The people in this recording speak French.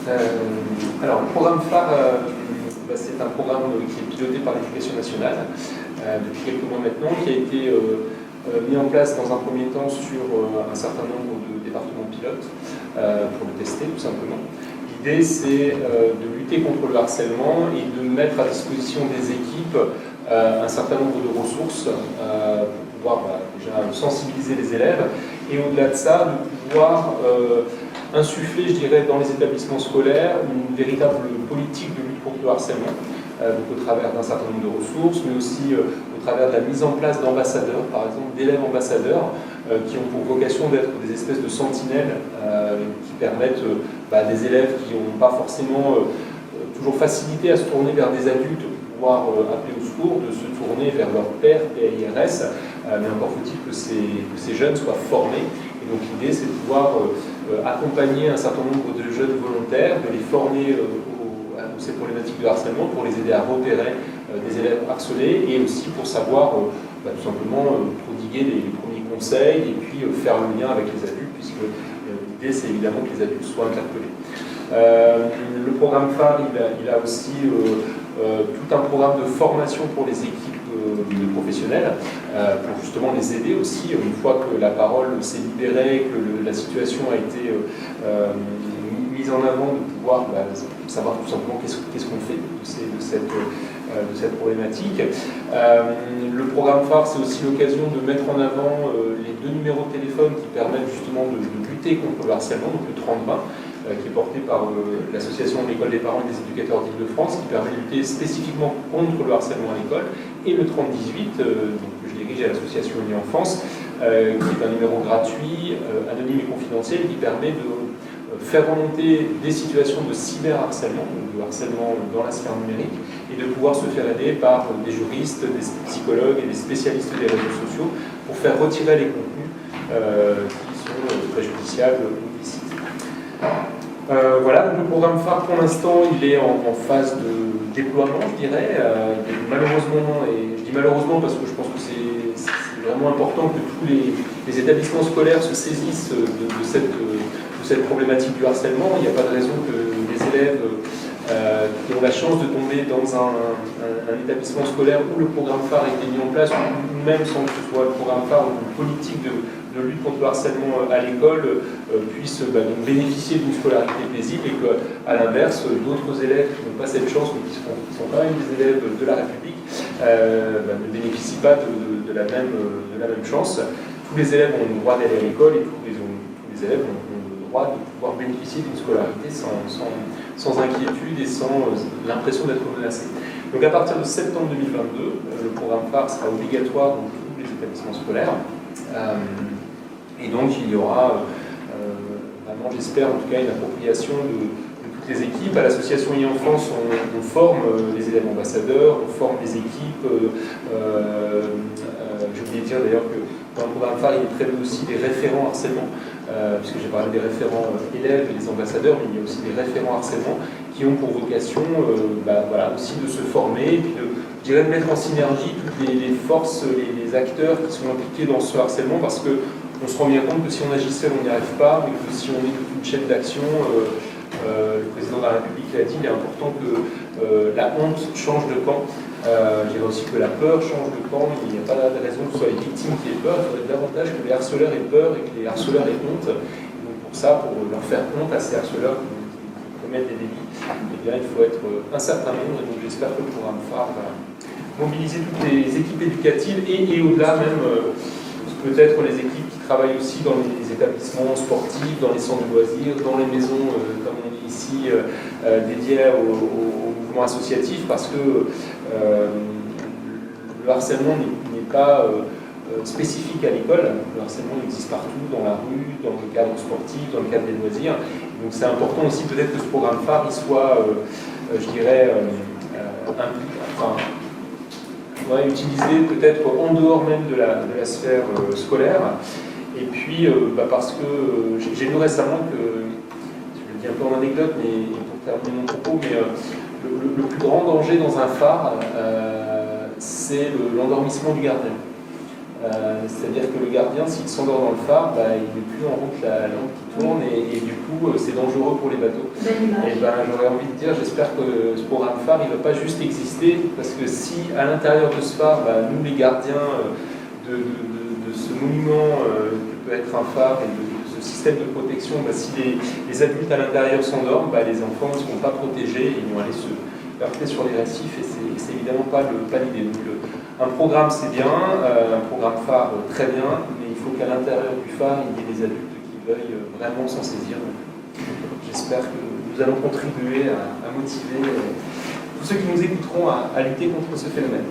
Alors, le programme phare, c'est un programme qui est piloté par l'Éducation nationale depuis quelques mois maintenant, qui a été mis en place dans un premier temps sur un certain nombre de départements pilotes pour le tester tout simplement. L'idée, c'est de lutter contre le harcèlement et de mettre à disposition des équipes un certain nombre de ressources pour pouvoir déjà sensibiliser les élèves et au-delà de ça, de pouvoir insuffler, je dirais, dans les établissements scolaires une véritable politique de lutte contre le harcèlement, donc au travers d'un certain nombre de ressources, mais aussi au travers de la mise en place d'ambassadeurs, par exemple d'élèves ambassadeurs, qui ont pour vocation d'être des espèces de sentinelles qui permettent à des élèves qui n'ont pas forcément toujours facilité à se tourner vers des adultes pour pouvoir appeler au secours, de se tourner vers leur père, PAIRS, mais encore faut-il que ces jeunes soient formés. Et donc l'idée, c'est de pouvoir accompagner un certain nombre de jeunes volontaires, de les former à ces problématiques de harcèlement pour les aider à repérer des élèves harcelés et aussi pour savoir tout simplement prodiguer les premiers conseils et puis faire le lien avec les adultes, puisque l'idée, c'est évidemment que les adultes soient interpellés. Le programme phare, il a aussi tout un programme de formation pour les équipes de professionnels, pour justement les aider aussi, une fois que la parole s'est libérée, que la situation a été mise en avant, de pouvoir savoir tout simplement qu'est-ce qu'on fait de cette problématique. Le programme phare, c'est aussi l'occasion de mettre en avant les 2 numéros de téléphone qui permettent justement de lutter contre le harcèlement, donc le 30-20, qui est porté par l'association de l'école des parents et des éducateurs d'Île-de-France, qui permet de lutter spécifiquement contre le harcèlement à l'école, et le 30-18, que je dirige à l'association Unie Enfance, qui est un numéro gratuit, anonyme et confidentiel, qui permet de faire remonter des situations de cyberharcèlement, de harcèlement dans la sphère numérique, et de pouvoir se faire aider par des juristes, des psychologues et des spécialistes des réseaux sociaux pour faire retirer les contenus qui sont préjudiciables ou illicites. Voilà, donc le programme phare pour l'instant, il est en phase de déploiement, je dirais. Malheureusement, et je dis malheureusement parce que je pense que c'est vraiment important que tous les établissements scolaires se saisissent de cette problématique du harcèlement. Il n'y a pas de raison que les élèves qui ont la chance de tomber dans un établissement scolaire où le programme phare a été mis en place, ou même sans que ce soit le programme phare ou une politique de lutte contre le harcèlement à l'école, puissent donc bénéficier d'une scolarité paisible et qu'à l'inverse, d'autres élèves qui n'ont pas cette chance, mais qui sont quand même des élèves de la République, ne bénéficient pas de la même chance. Tous les élèves ont le droit d'aller à l'école et tous les élèves ont le droit de pouvoir bénéficier d'une scolarité sans inquiétude et sans l'impression d'être menacé. Donc à partir de septembre 2022, le programme phare sera obligatoire dans tous les établissements scolaires. Et donc il y aura vraiment, j'espère en tout cas, une appropriation de toutes les équipes. À l'association e-enfance, on forme les élèves ambassadeurs, on forme les équipes. J'ai oublié de dire d'ailleurs que dans le programme phare, il est prévu aussi des référents harcèlement, puisque j'ai parlé des référents élèves et des ambassadeurs, mais il y a aussi des référents harcèlement qui ont pour vocation aussi de se former et puis je dirais de mettre en synergie toutes les forces, les acteurs qui sont impliqués dans ce harcèlement, parce qu'on se rend bien compte que si on agit seul, on n'y arrive pas, mais que si on est toute une chaîne d'action, le président de la République l'a dit, il est important que la honte change de camp. Je dirais aussi que la peur change de camp. Il n'y a pas de raison que ce soit les victimes qui aient peur. Il faudrait davantage que les harceleurs aient peur et que les harceleurs aient honte. Et donc pour ça, pour leur faire honte à ces harceleurs qui commettent des délits, eh bien, il faut être un certain nombre. Et donc j'espère que le programme phare va mobiliser toutes les équipes éducatives et au-delà même peut-être les équipes qui travaillent aussi dans les établissements sportifs, dans les centres de loisirs, dans les maisons, comme on dit ici, dédiées au mouvement associatif, parce que le harcèlement n'est pas spécifique à l'école. Le harcèlement existe partout, dans la rue, dans le cadre sportif, dans le cadre des loisirs. Donc c'est important aussi peut-être que ce programme phare il soit, je dirais, utilisé peut-être en dehors même de la sphère scolaire. Et puis parce que j'ai lu récemment que, je le dis un peu en anecdote, mais pour terminer mon propos, mais le plus grand danger dans un phare, c'est l'endormissement du gardien. C'est-à-dire que le gardien, s'il s'endort dans le phare, il n'est plus en route la lampe qui tourne et du coup c'est dangereux pour les bateaux. Et j'aurais envie de dire, j'espère que ce programme phare il ne va pas juste exister, parce que si à l'intérieur de ce phare, nous les gardiens de ce monument que peut être un phare et de ce système de protection, si les adultes à l'intérieur s'endorment, les enfants ne seront pas protégés, ils vont aller se heurter sur les récifs et c'est évidemment pas l'idée. Donc, un programme c'est bien, un programme phare très bien, mais il faut qu'à l'intérieur du phare il y ait des adultes qui veuillent vraiment s'en saisir. J'espère que nous allons contribuer à motiver tous ceux qui nous écouteront à lutter contre ce phénomène.